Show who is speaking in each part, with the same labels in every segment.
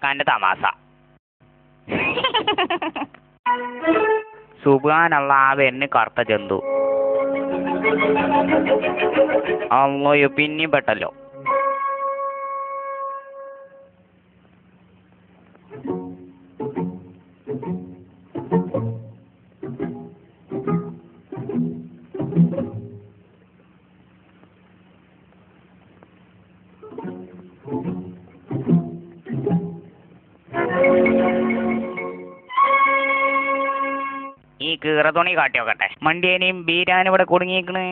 Speaker 1: ബീരാക്കാന്റെ തമാശ. സുബ്ഹാനല്ലാ, വരുന്ന കറുത്ത ജന്തു. അള്ളയോ, പിന്നെയും പെട്ടല്ലോ. ഈ കീറ തുണി കാട്ടി നോക്കട്ടെ. മണ്ടിയേനെയും ബീരാനും ഇവിടെ കുടുങ്ങിയിരിക്കണ്.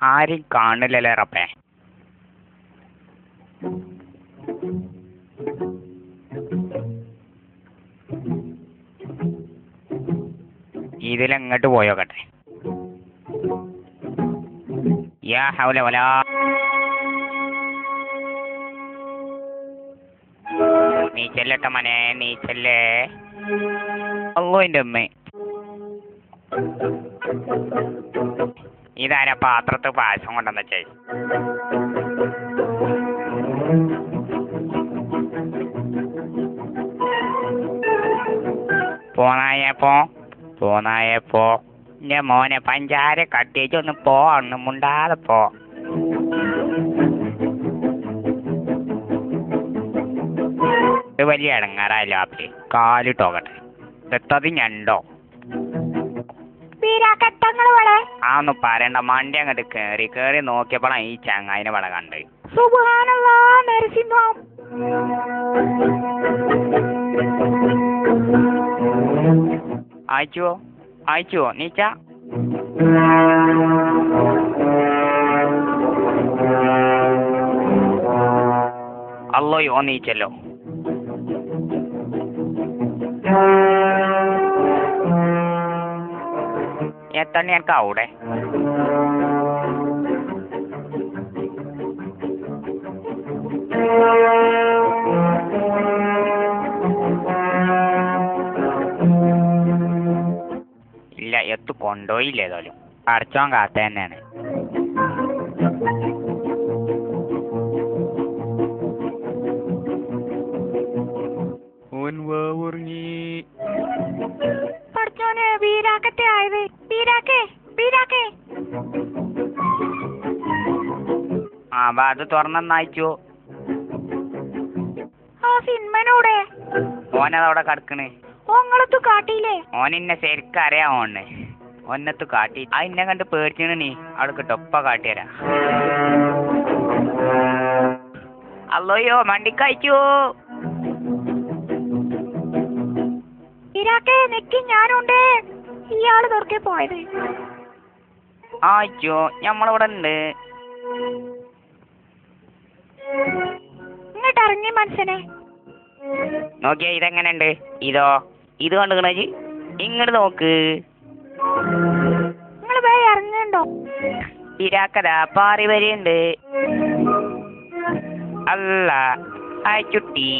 Speaker 1: ആരും കാണില്ലല്ലേ റപ്പേ. ഇതിലെങ്ങോട്ട് പോയോക്കട്ടെ. യാ ഹൗല വലാ. നീ ചെല്ലട്ടെ മനെ, നീ ചെല്ലേ. അല്ലോ എൻ്റെ അമ്മ, ഇതാരാ പാത്രത്ത് പായസം കൊണ്ടെന്ന് വെച്ചേ? പോന്നായപ്പോ എന്റെ മോനെ പഞ്ചാര കട്ടിച്ചൊന്ന് ഒന്ന് മുണ്ടാതെ പോ. ഇത് വലിയ ഇടങ്ങാറായല്ലോ. ആപ്പി കാലിട്ടോക്കട്ടെ. എത്തത് ഞണ്ടോ? ആ ഒന്ന് പറയണ്ട. മണ്ടി അങ്ങോട്ട് കേറി നോക്കിയപ്പോഴാണ് ഈ ചങ്ങായിനെ വള കണ്ട്. അയച്ചുവോ നീച്ച? അല്ലോയോ, നീച്ചല്ലോ. എത്തണ്ണി എനിക്ക് അവിടെ ഇല്ല. എത്തു കൊണ്ടുപോയില്ല. ഏതായാലും അടച്ചോൻ കാത്ത തന്നെയാണ്. അത് തുറന്നയച്ചോ. ഓനതവിടെ കിടക്കണ്. ഓനെന്നെ ശരിക്കും അറിയാമോണ്. ഒന്നത്ത് കാട്ടി ഇന്നെ കണ്ട് പേടിച്ചു. നീ അവിടെ കിട്ടൊപ്പ കാട്ടിയരാ. അല്ലോയോ, മണ്ടിക്കയച്ചോ.
Speaker 2: ഞാനുണ്ട്. ഇയാള് തുറക്കെ പോയത്.
Speaker 1: ആച്ചോ, ഞമ്മളിവിടെ ഉണ്ട്.
Speaker 2: ഇങ്ങോട്ട് ഇറങ്ങി മനുഷ്യനെ.
Speaker 1: നോക്കിയാ ഇതെങ്ങനെയുണ്ട്? ഇത് കണ്ടുകണേ. ഇങ്ങോട്ട് നോക്ക്.
Speaker 2: നിങ്ങൾ പോയി ഇറങ്ങണ്ടോ?
Speaker 1: ഇരാക്കതാ പാറി വരെയുണ്ട്. അല്ല, ചുട്ടി.